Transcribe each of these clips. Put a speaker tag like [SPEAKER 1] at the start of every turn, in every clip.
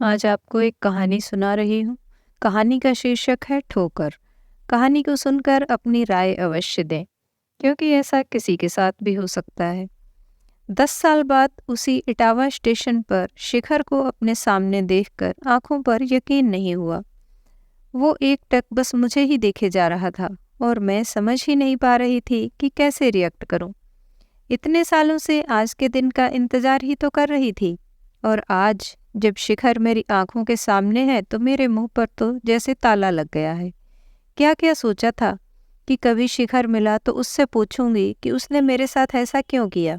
[SPEAKER 1] आज आपको एक कहानी सुना रही हूँ। कहानी का शीर्षक है ठोकर। कहानी को सुनकर अपनी राय अवश्य दें, क्योंकि ऐसा किसी के साथ भी हो सकता है। 10 साल बाद उसी इटावा स्टेशन पर शिखर को अपने सामने देखकर आंखों पर यकीन नहीं हुआ। वो एकटक बस मुझे ही देखे जा रहा था और मैं समझ ही नहीं पा रही थी कि कैसे रिएक्ट करूं। इतने सालों से आज के दिन का इंतजार ही तो कर रही थी, और आज जब शिखर मेरी आंखों के सामने है तो मेरे मुंह पर तो जैसे ताला लग गया है। क्या क्या सोचा था कि कभी शिखर मिला तो उससे पूछूंगी कि उसने मेरे साथ ऐसा क्यों किया,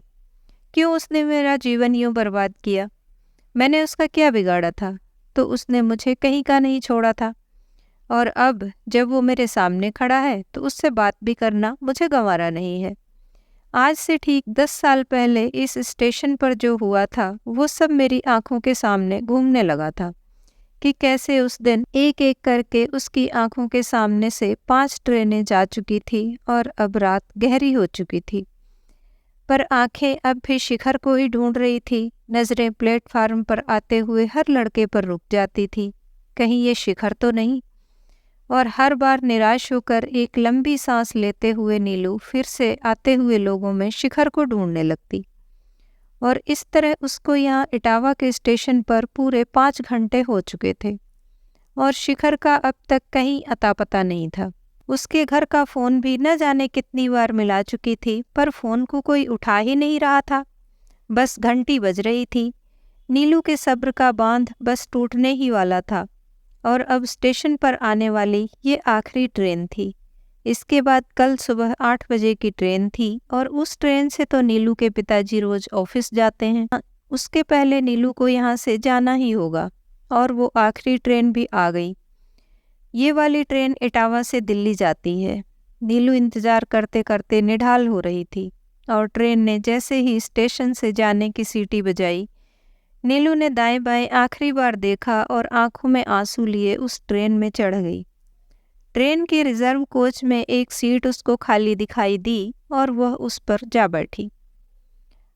[SPEAKER 1] क्यों उसने मेरा जीवन यूं बर्बाद किया। मैंने उसका क्या बिगाड़ा था तो उसने मुझे कहीं का नहीं छोड़ा था। और अब जब वो मेरे सामने खड़ा है तो उससे बात भी करना मुझे गंवारा नहीं है। आज से ठीक 10 साल पहले इस स्टेशन पर जो हुआ था वो सब मेरी आंखों के सामने घूमने लगा था कि कैसे उस दिन एक एक करके उसकी आंखों के सामने से 5 ट्रेनें जा चुकी थी और अब रात गहरी हो चुकी थी। पर आंखें अब भी शिखर को ही ढूंढ रही थी। नजरें प्लेटफार्म पर आते हुए हर लड़के पर रुक जाती थी, कहीं ये शिखर तो नहीं। और हर बार निराश होकर एक लंबी सांस लेते हुए नीलू फिर से आते हुए लोगों में शिखर को ढूंढने लगती। और इस तरह उसको यहाँ इटावा के स्टेशन पर पूरे 5 घंटे हो चुके थे और शिखर का अब तक कहीं अता पता नहीं था। उसके घर का फ़ोन भी न जाने कितनी बार मिला चुकी थी, पर फ़ोन को कोई उठा ही नहीं रहा था। बस घंटी बज रही थी। नीलू के सब्र का बांध बस टूटने ही वाला था। और अब स्टेशन पर आने वाली ये आखिरी ट्रेन थी। इसके बाद कल सुबह 8 बजे की ट्रेन थी और उस ट्रेन से तो नीलू के पिताजी रोज ऑफिस जाते हैं। उसके पहले नीलू को यहाँ से जाना ही होगा और वो आखिरी ट्रेन भी आ गई। ये वाली ट्रेन इटावा से दिल्ली जाती है। नीलू इंतजार करते करते निढाल हो रही थी और ट्रेन ने जैसे ही स्टेशन से जाने की सीटी बजाई, नीलू ने दाएं बाएं आखिरी बार देखा और आंखों में आंसू लिए उस ट्रेन में चढ़ गई। ट्रेन के रिजर्व कोच में एक सीट उसको खाली दिखाई दी और वह उस पर जा बैठी।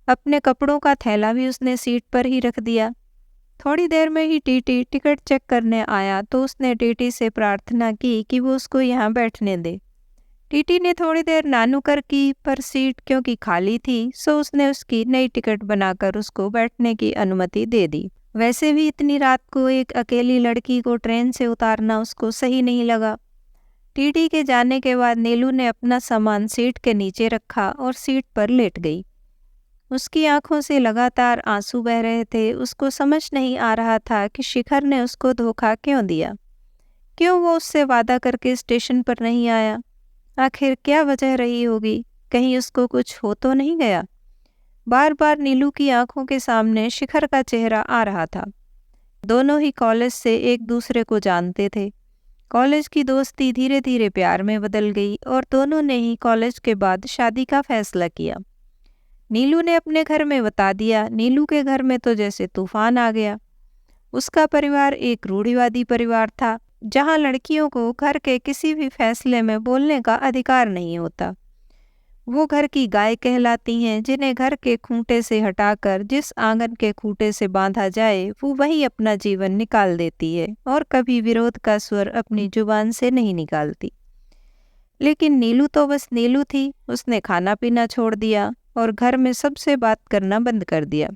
[SPEAKER 1] अपने कपड़ों का थैला भी उसने सीट पर ही रख दिया। थोड़ी देर में ही टीटी टिकट चेक करने आया तो उसने टीटी से प्रार्थना की कि वो उसको यहाँ बैठने दे। टीटी ने थोड़ी देर नानुकर की, पर सीट क्योंकि खाली थी सो उसने उसकी नई टिकट बनाकर उसको बैठने की अनुमति दे दी। वैसे भी इतनी रात को एक अकेली लड़की को ट्रेन से उतारना उसको सही नहीं लगा। टीटी के जाने के बाद नीलू ने अपना सामान सीट के नीचे रखा और सीट पर लेट गई। उसकी आंखों से लगातार आंसू बह रहे थे। उसको समझ नहीं आ रहा था कि शिखर ने उसको धोखा क्यों दिया, क्यों वो उससे वादा करके स्टेशन पर नहीं आया। आखिर क्या वजह रही होगी, कहीं उसको कुछ हो तो नहीं गया। बार बार नीलू की आंखों के सामने शिखर का चेहरा आ रहा था। दोनों ही कॉलेज से एक दूसरे को जानते थे। कॉलेज की दोस्ती धीरे धीरे प्यार में बदल गई और दोनों ने ही कॉलेज के बाद शादी का फैसला किया। नीलू ने अपने घर में बता दिया। नीलू के घर में तो जैसे तूफान आ गया। उसका परिवार एक रूढ़िवादी परिवार था, जहां लड़कियों को घर के किसी भी फैसले में बोलने का अधिकार नहीं होता। वो घर की गाय कहलाती हैं, जिन्हें घर के खूंटे से हटाकर जिस आंगन के खूंटे से बांधा जाए वो वही अपना जीवन निकाल देती है और कभी विरोध का स्वर अपनी जुबान से नहीं निकालती। लेकिन नीलू तो बस नीलू थी। उसने खाना पीना छोड़ दिया और घर में सबसे बात करना बंद कर दिया।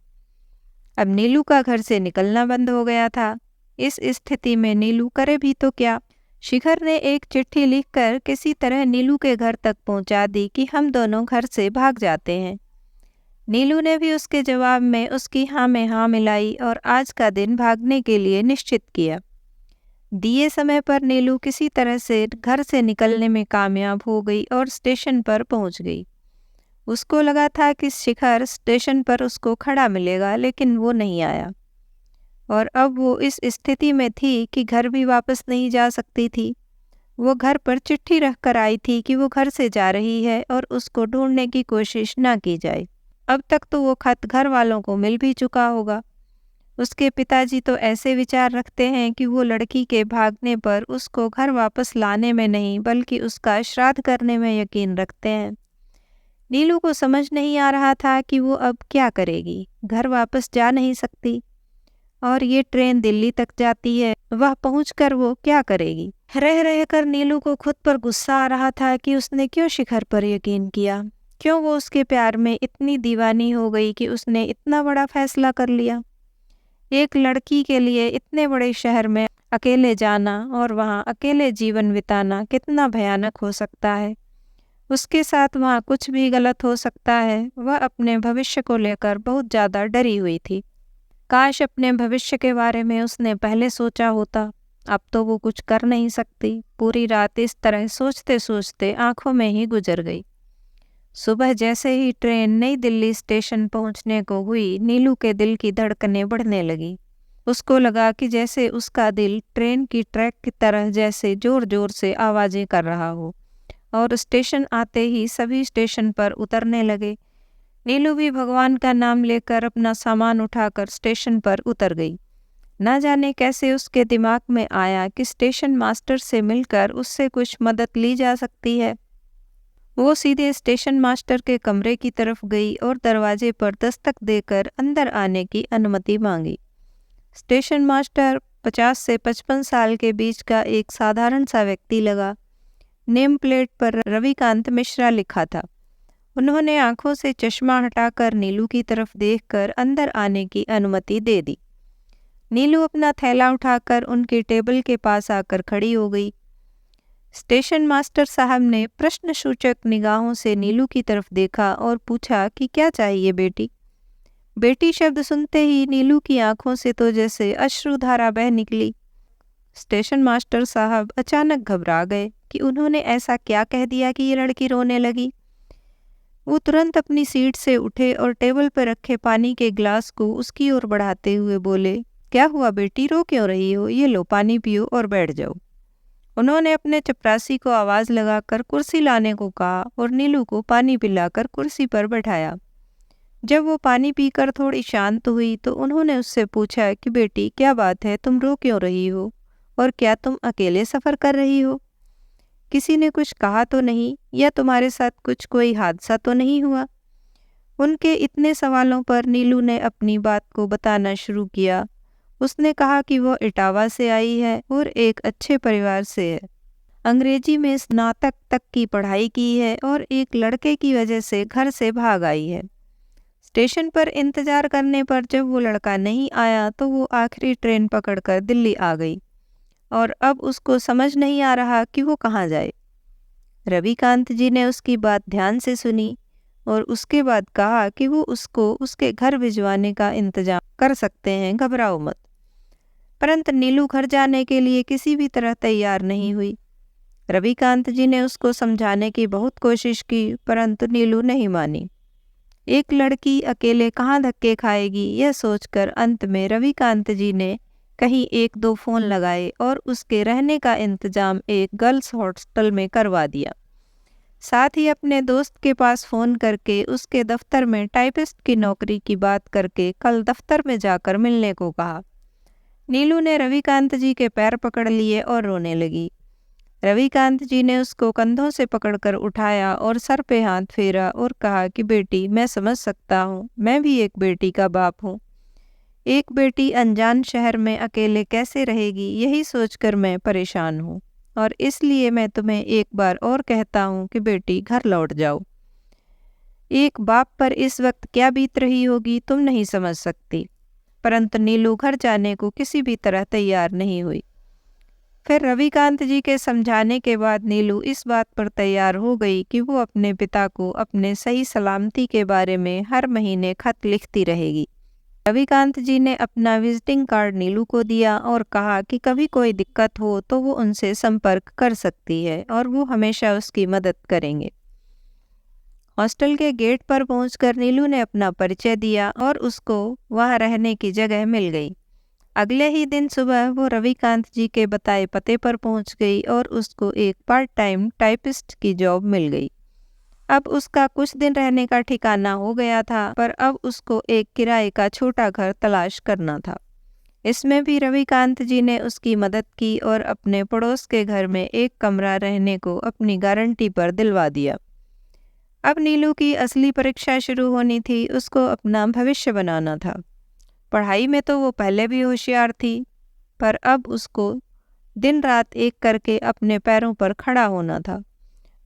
[SPEAKER 1] अब नीलू का घर से निकलना बंद हो गया था। इस स्थिति में नीलू करे भी तो क्या। शिखर ने एक चिट्ठी लिखकर किसी तरह नीलू के घर तक पहुंचा दी कि हम दोनों घर से भाग जाते हैं। नीलू ने भी उसके जवाब में उसकी हाँ में हाँ मिलाई और आज का दिन भागने के लिए निश्चित किया। दिए समय पर नीलू किसी तरह से घर से निकलने में कामयाब हो गई और स्टेशन पर पहुंच गई। उसको लगा था कि शिखर स्टेशन पर उसको खड़ा मिलेगा, लेकिन वो नहीं आया। और अब वो इस स्थिति में थी कि घर भी वापस नहीं जा सकती थी। वो घर पर चिट्ठी रख कर आई थी कि वो घर से जा रही है और उसको ढूंढने की कोशिश ना की जाए। अब तक तो वो खत घर वालों को मिल भी चुका होगा। उसके पिताजी तो ऐसे विचार रखते हैं कि वो लड़की के भागने पर उसको घर वापस लाने में नहीं बल्कि उसका श्राद्ध करने में यकीन रखते हैं। नीलू को समझ नहीं आ रहा था कि वो अब क्या करेगी। घर वापस जा नहीं सकती और ये ट्रेन दिल्ली तक जाती है, वह पहुंचकर वो क्या करेगी। रह रह कर नीलू को खुद पर गुस्सा आ रहा था कि उसने क्यों शिखर पर यकीन किया, क्यों वो उसके प्यार में इतनी दीवानी हो गई कि उसने इतना बड़ा फैसला कर लिया। एक लड़की के लिए इतने बड़े शहर में अकेले जाना और वहाँ अकेले जीवन बिताना कितना भयानक हो सकता है। उसके साथ वहाँ कुछ भी गलत हो सकता है। वह अपने भविष्य को लेकर बहुत ज़्यादा डरी हुई थी। काश अपने भविष्य के बारे में उसने पहले सोचा होता। अब तो वो कुछ कर नहीं सकती। पूरी रात इस तरह सोचते सोचते आंखों में ही गुजर गई। सुबह जैसे ही ट्रेन नई दिल्ली स्टेशन पहुंचने को हुई, नीलू के दिल की धड़कनें बढ़ने लगी। उसको लगा कि जैसे उसका दिल ट्रेन की ट्रैक की तरह जैसे जोर जोर से आवाज़ें कर रहा हो। और स्टेशन आते ही सभी स्टेशन पर उतरने लगे। नीलू भी भगवान का नाम लेकर अपना सामान उठाकर स्टेशन पर उतर गई। न जाने कैसे उसके दिमाग में आया कि स्टेशन मास्टर से मिलकर उससे कुछ मदद ली जा सकती है। वो सीधे स्टेशन मास्टर के कमरे की तरफ गई और दरवाजे पर दस्तक देकर अंदर आने की अनुमति मांगी। स्टेशन मास्टर 50 से 55 साल के बीच का एक साधारण सा व्यक्ति लगा। नेम प्लेट पर रविकांत मिश्रा लिखा था। उन्होंने आंखों से चश्मा हटाकर नीलू की तरफ देखकर अंदर आने की अनुमति दे दी। नीलू अपना थैला उठाकर उनकी टेबल के पास आकर खड़ी हो गई। स्टेशन मास्टर साहब ने प्रश्नसूचक निगाहों से नीलू की तरफ देखा और पूछा कि क्या चाहिए बेटी। बेटी शब्द सुनते ही नीलू की आंखों से तो जैसे अश्रुधारा बह निकली। स्टेशन मास्टर साहब अचानक घबरा गए कि उन्होंने ऐसा क्या कह दिया कि ये लड़की रोने लगी। वो तुरंत अपनी सीट से उठे और टेबल पर रखे पानी के गिलास को उसकी ओर बढ़ाते हुए बोले, क्या हुआ बेटी, रो क्यों रही हो? ये लो पानी पियो और बैठ जाओ। उन्होंने अपने चपरासी को आवाज़ लगाकर कुर्सी लाने को कहा और नीलू को पानी पिलाकर कुर्सी पर बैठाया। जब वो पानी पीकर थोड़ी शांत हुई तो उन्होंने उससे पूछा कि बेटी क्या बात है, तुम रो क्यों रही हो और क्या तुम अकेले सफ़र कर रही हो? किसी ने कुछ कहा तो नहीं या तुम्हारे साथ कोई हादसा तो नहीं हुआ? उनके इतने सवालों पर नीलू ने अपनी बात को बताना शुरू किया। उसने कहा कि वो इटावा से आई है और एक अच्छे परिवार से है। अंग्रेजी में स्नातक तक की पढ़ाई की है और एक लड़के की वजह से घर से भाग आई है। स्टेशन पर इंतज़ार करने पर जब वो लड़का नहीं आया तो वो आखिरी ट्रेन पकड़कर दिल्ली आ गई और अब उसको समझ नहीं आ रहा कि वो कहाँ जाए। रविकांत जी ने उसकी बात ध्यान से सुनी और उसके बाद कहा कि वो उसको उसके घर भिजवाने का इंतजाम कर सकते हैं, घबराओ मत। परंतु नीलू घर जाने के लिए किसी भी तरह तैयार नहीं हुई। रविकांत जी ने उसको समझाने की बहुत कोशिश की परंतु नीलू नहीं मानी। एक लड़की अकेले कहाँ धक्के खाएगी, यह सोचकर अंत में रविकांत जी ने कहीं 1-2 फ़ोन लगाए और उसके रहने का इंतजाम एक गर्ल्स हॉस्टल में करवा दिया। साथ ही अपने दोस्त के पास फ़ोन करके उसके दफ्तर में टाइपिस्ट की नौकरी की बात करके कल दफ्तर में जाकर मिलने को कहा। नीलू ने रविकांत जी के पैर पकड़ लिए और रोने लगी। रविकांत जी ने उसको कंधों से पकड़कर उठाया और सर पे हाथ फेरा और कहा कि बेटी, मैं समझ सकता हूँ, मैं भी एक बेटी का बाप हूँ। एक बेटी अनजान शहर में अकेले कैसे रहेगी, यही सोचकर मैं परेशान हूँ और इसलिए मैं तुम्हें एक बार और कहता हूँ कि बेटी घर लौट जाओ। एक बाप पर इस वक्त क्या बीत रही होगी तुम नहीं समझ सकती। परंतु नीलू घर जाने को किसी भी तरह तैयार नहीं हुई। फिर रविकांत जी के समझाने के बाद नीलू इस बात पर तैयार हो गई कि वो अपने पिता को अपने सही सलामती के बारे में हर महीने खत लिखती रहेगी। रविकांत जी ने अपना विजिटिंग कार्ड नीलू को दिया और कहा कि कभी कोई दिक्कत हो तो वो उनसे संपर्क कर सकती है और वो हमेशा उसकी मदद करेंगे। हॉस्टल के गेट पर पहुंचकर नीलू ने अपना परिचय दिया और उसको वहां रहने की जगह मिल गई। अगले ही दिन सुबह वो रविकांत जी के बताए पते पर पहुंच गई और उसको एक पार्ट टाइम टाइपिस्ट की जॉब मिल गई। अब उसका कुछ दिन रहने का ठिकाना हो गया था, पर अब उसको एक किराए का छोटा घर तलाश करना था। इसमें भी रविकांत जी ने उसकी मदद की और अपने पड़ोस के घर में एक कमरा रहने को अपनी गारंटी पर दिलवा दिया। अब नीलू की असली परीक्षा शुरू होनी थी, उसको अपना भविष्य बनाना था। पढ़ाई में तो वो पहले भी होशियार थी, पर अब उसको दिन रात एक करके अपने पैरों पर खड़ा होना था।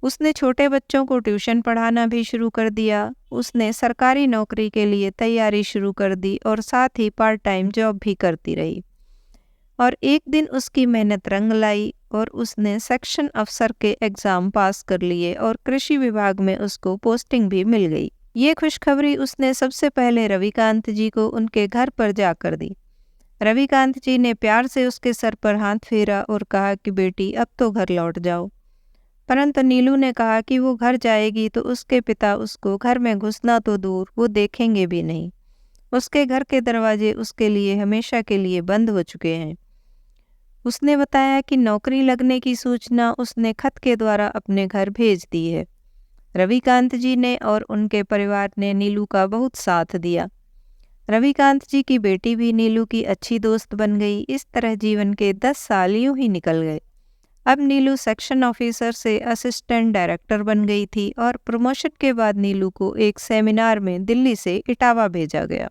[SPEAKER 1] उसने छोटे बच्चों को ट्यूशन पढ़ाना भी शुरू कर दिया। उसने सरकारी नौकरी के लिए तैयारी शुरू कर दी और साथ ही पार्ट टाइम जॉब भी करती रही। और एक दिन उसकी मेहनत रंग लाई और उसने सेक्शन अफसर के एग्ज़ाम पास कर लिए और कृषि विभाग में उसको पोस्टिंग भी मिल गई। ये खुशखबरी उसने सबसे पहले रविकांत जी को उनके घर पर जाकर दी। रविकांत जी ने प्यार से उसके सर पर हाथ फेरा और कहा कि बेटी अब तो घर लौट जाओ। परंतु नीलू ने कहा कि वो घर जाएगी तो उसके पिता उसको घर में घुसना तो दूर, वो देखेंगे भी नहीं। उसके घर के दरवाजे उसके लिए हमेशा के लिए बंद हो चुके हैं। उसने बताया कि नौकरी लगने की सूचना उसने खत के द्वारा अपने घर भेज दी है। रविकांत जी ने और उनके परिवार ने नीलू का बहुत साथ दिया। रविकांत जी की बेटी भी नीलू की अच्छी दोस्त बन गई। इस तरह जीवन के 10 साल यूं ही निकल गए। अब नीलू सेक्शन ऑफिसर से असिस्टेंट डायरेक्टर बन गई थी और प्रमोशन के बाद नीलू को एक सेमिनार में दिल्ली से इटावा भेजा गया।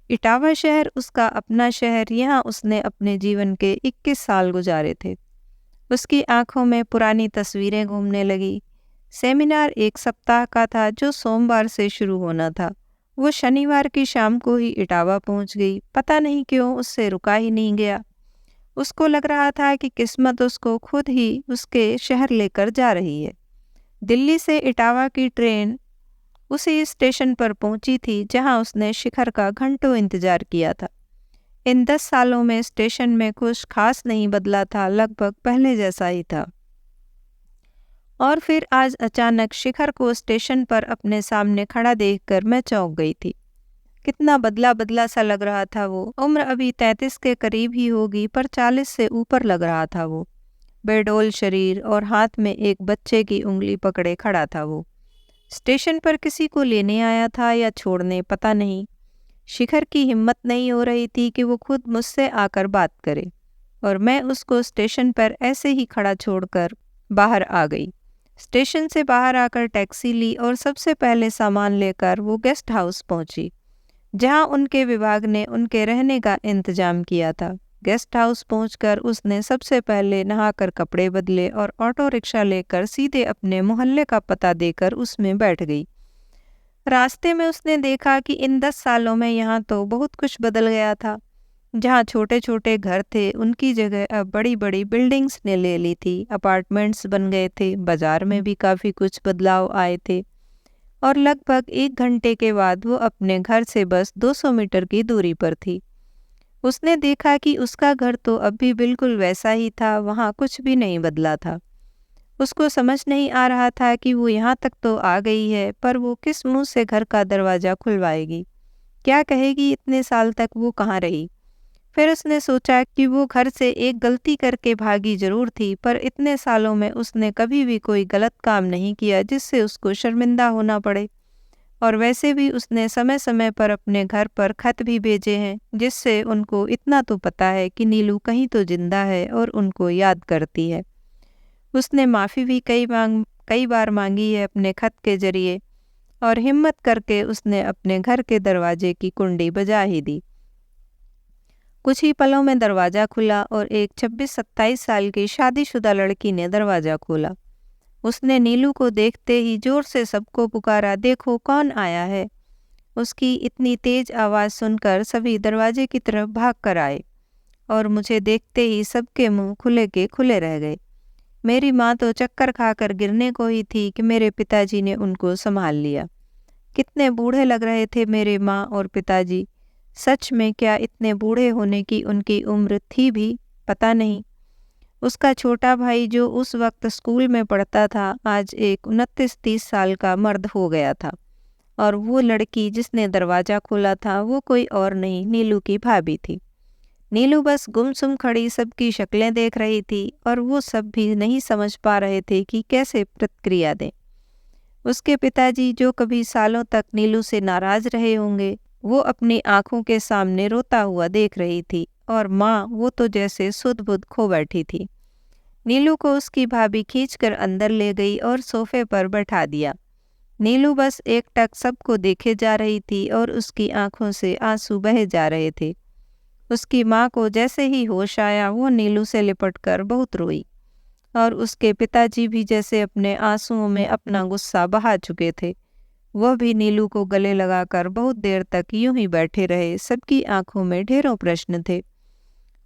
[SPEAKER 1] इटावा शहर उसका अपना शहर, यहाँ उसने अपने जीवन के 21 साल गुजारे थे। उसकी आंखों में पुरानी तस्वीरें घूमने लगी। सेमिनार एक सप्ताह का था जो सोमवार से शुरू होना था। वो शनिवार की शाम को ही इटावा पहुंच गई। पता नहीं क्यों उससे रुका ही नहीं गया। उसको लग रहा था कि किस्मत उसको खुद ही उसके शहर लेकर जा रही है। दिल्ली से इटावा की ट्रेन उसी स्टेशन पर पहुंची थी जहां उसने शिखर का घंटों इंतजार किया था। इन 10 सालों में स्टेशन में कुछ खास नहीं बदला था, लगभग पहले जैसा ही था। और फिर आज अचानक शिखर को स्टेशन पर अपने सामने खड़ा देखकर मैं चौंक गई थी। कितना बदला बदला सा लग रहा था वो। उम्र अभी 33 के करीब ही होगी, पर 40 से ऊपर लग रहा था वो। बेडौल शरीर और हाथ में एक बच्चे की उंगली पकड़े खड़ा था वो। स्टेशन पर किसी को लेने आया था या छोड़ने, पता नहीं। शिखर की हिम्मत नहीं हो रही थी कि वो खुद मुझसे आकर बात करे, और मैं उसको स्टेशन पर ऐसे ही खड़ा छोड़कर बाहर आ गई। स्टेशन से बाहर आकर टैक्सी ली और सबसे पहले सामान लेकर वो गेस्ट हाउस पहुंची जहां उनके विभाग ने उनके रहने का इंतजाम किया था। गेस्ट हाउस पहुंचकर उसने सबसे पहले नहाकर कपड़े बदले और ऑटो रिक्शा लेकर सीधे अपने मोहल्ले का पता देकर उसमें बैठ गई। रास्ते में उसने देखा कि इन 10 सालों में यहाँ तो बहुत कुछ बदल गया था। जहाँ छोटे छोटे घर थे उनकी जगह अब बड़ी बड़ी बिल्डिंग्स ने ले ली थी। अपार्टमेंट्स बन गए थे। बाजार में भी काफ़ी कुछ बदलाव आए थे। और लगभग 1 घंटे के बाद वो अपने घर से बस 200 मीटर की दूरी पर थी। उसने देखा कि उसका घर तो अब भी बिल्कुल वैसा ही था, वहाँ कुछ भी नहीं बदला था। उसको समझ नहीं आ रहा था कि वो यहाँ तक तो आ गई है, पर वो किस मुंह से घर का दरवाज़ा खुलवाएगी, क्या कहेगी। इतने साल तक वो कहाँ रही। फिर उसने सोचा कि वो घर से एक गलती करके भागी जरूर थी, पर इतने सालों में उसने कभी भी कोई गलत काम नहीं किया जिससे उसको शर्मिंदा होना पड़े। और वैसे भी उसने समय समय पर अपने घर पर खत भी भेजे हैं, जिससे उनको इतना तो पता है कि नीलू कहीं तो जिंदा है और उनको याद करती है। उसने माफ़ी भी कई बार मांगी है अपने खत के जरिए, और हिम्मत करके उसने अपने घर के दरवाजे की कुंडी बजा ही दी। कुछ ही पलों में दरवाज़ा खुला और एक 26-27 साल की शादीशुदा लड़की ने दरवाज़ा खोला। उसने नीलू को देखते ही जोर से सबको पुकारा, देखो कौन आया है। उसकी इतनी तेज आवाज़ सुनकर सभी दरवाजे की तरफ भाग कर आए और मुझे देखते ही सबके मुंह खुले के खुले रह गए। मेरी माँ तो चक्कर खाकर गिरने को ही थी कि मेरे पिताजी ने उनको संभाल लिया। कितने बूढ़े लग रहे थे मेरे माँ और पिताजी। सच में क्या इतने बूढ़े होने की उनकी उम्र थी भी, पता नहीं। उसका छोटा भाई जो उस वक्त स्कूल में पढ़ता था, आज एक 29-30 साल का मर्द हो गया था। और वो लड़की जिसने दरवाज़ा खोला था वो कोई और नहीं, नीलू की भाभी थी। नीलू बस गुमसुम खड़ी सबकी शक्लें देख रही थी और वो सब भी नहीं समझ पा रहे थे कि कैसे प्रतिक्रिया दें। उसके पिताजी जो कभी सालों तक नीलू से नाराज़ रहे होंगे, वो अपनी आंखों के सामने रोता हुआ देख रही थी, और माँ वो तो जैसे सुध-बुध खो बैठी थी। नीलू को उसकी भाभी खींचकर अंदर ले गई और सोफे पर बैठा दिया। नीलू बस एकटक सबको देखे जा रही थी और उसकी आंखों से आंसू बहे जा रहे थे। उसकी माँ को जैसे ही होश आया वो नीलू से लिपटकर बहुत रोई और उसके पिताजी भी जैसे अपने आंसुओं में अपना गुस्सा बहा चुके थे। वह भी नीलू को गले लगाकर बहुत देर तक यूं ही बैठे रहे। सबकी आंखों में ढेरों प्रश्न थे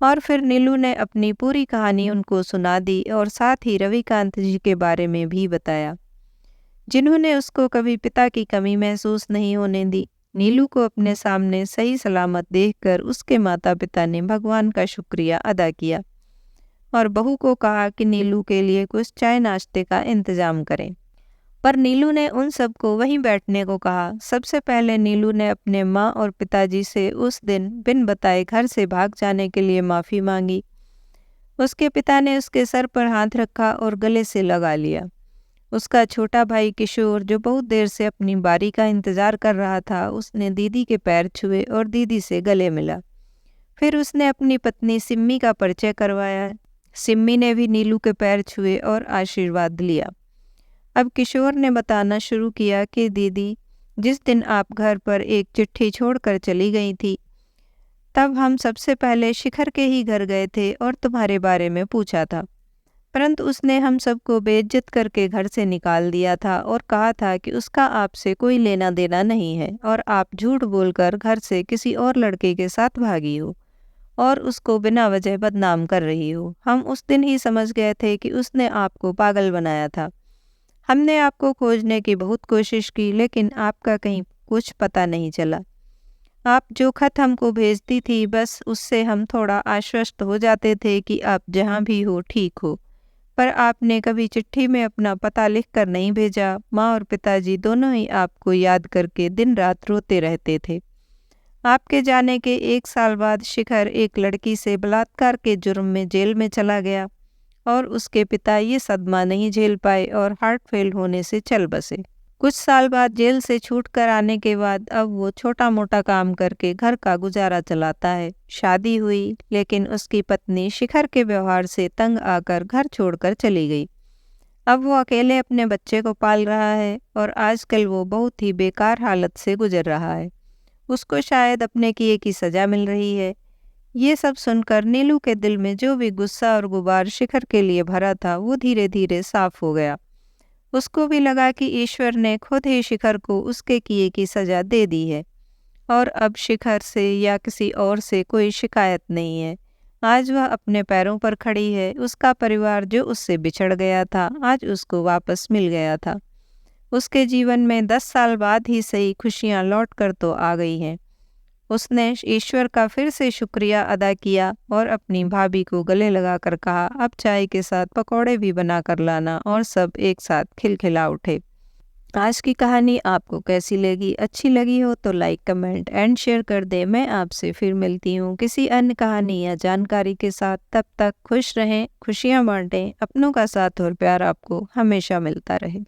[SPEAKER 1] और फिर नीलू ने अपनी पूरी कहानी उनको सुना दी और साथ ही रविकांत जी के बारे में भी बताया, जिन्होंने उसको कभी पिता की कमी महसूस नहीं होने दी। नीलू को अपने सामने सही सलामत देखकर उसके माता पिता ने भगवान का शुक्रिया अदा किया और बहू को कहा कि नीलू के लिए कुछ चाय नाश्ते का इंतजाम करें। पर नीलू ने उन सबको वहीं बैठने को कहा। सबसे पहले नीलू ने अपने माँ और पिताजी से उस दिन बिन बताए घर से भाग जाने के लिए माफ़ी मांगी। उसके पिता ने उसके सर पर हाथ रखा और गले से लगा लिया। उसका छोटा भाई किशोर, जो बहुत देर से अपनी बारी का इंतज़ार कर रहा था, उसने दीदी के पैर छुए और दीदी से गले मिला। फिर उसने अपनी पत्नी सिम्मी का परिचय करवाया। सिम्मी ने भी नीलू के पैर छुए और आशीर्वाद लिया। अब किशोर ने बताना शुरू किया कि दीदी, जिस दिन आप घर पर एक चिट्ठी छोड़कर चली गई थी, तब हम सबसे पहले शिखर के ही घर गए थे और तुम्हारे बारे में पूछा था, परंतु उसने हम सबको बेइज्जत करके घर से निकाल दिया था और कहा था कि उसका आपसे कोई लेना देना नहीं है और आप झूठ बोलकर घर से किसी और लड़के के साथ भागी हो और उसको बिना वजह बदनाम कर रही हो। हम उस दिन ही समझ गए थे कि उसने आपको पागल बनाया था। हमने आपको खोजने की बहुत कोशिश की, लेकिन आपका कहीं कुछ पता नहीं चला। आप जो खत हमको भेजती थी, बस उससे हम थोड़ा आश्वस्त हो जाते थे कि आप जहाँ भी हो ठीक हो, पर आपने कभी चिट्ठी में अपना पता लिख कर नहीं भेजा। माँ और पिताजी दोनों ही आपको याद करके दिन रात रोते रहते थे। आपके जाने के 1 साल बाद शिखर एक लड़की से बलात्कार के जुर्म में जेल में चला गया और उसके पिता ये सदमा नहीं झेल पाए और हार्ट फेल होने से चल बसे। कुछ साल बाद जेल से छूटकर आने के बाद अब वो छोटा मोटा काम करके घर का गुजारा चलाता है। शादी हुई, लेकिन उसकी पत्नी शिखर के व्यवहार से तंग आकर घर छोड़कर चली गई। अब वो अकेले अपने बच्चे को पाल रहा है और आजकल वो बहुत ही बेकार हालत से गुजर रहा है। उसको शायद अपने किए की सज़ा मिल रही है। ये सब सुनकर नीलू के दिल में जो भी गुस्सा और गुबार शिखर के लिए भरा था, वो धीरे धीरे साफ हो गया। उसको भी लगा कि ईश्वर ने खुद ही शिखर को उसके किए की सज़ा दे दी है और अब शिखर से या किसी और से कोई शिकायत नहीं है। आज वह अपने पैरों पर खड़ी है। उसका परिवार जो उससे बिछड़ गया था, आज उसको वापस मिल गया था। उसके जीवन में 10 साल बाद ही सही, खुशियाँ लौट कर तो आ गई हैं। उसने ईश्वर का फिर से शुक्रिया अदा किया और अपनी भाभी को गले लगाकर कहा, अब चाय के साथ पकौड़े भी बना कर लाना, और सब एक साथ खिलखिला उठे। आज की कहानी आपको कैसी लगी? अच्छी लगी हो तो लाइक, कमेंट एंड शेयर कर दे। मैं आपसे फिर मिलती हूँ किसी अन्य कहानी या जानकारी के साथ। तब तक खुश रहें, खुशियाँ बांटें, अपनों का साथ और प्यार आपको हमेशा मिलता रहे।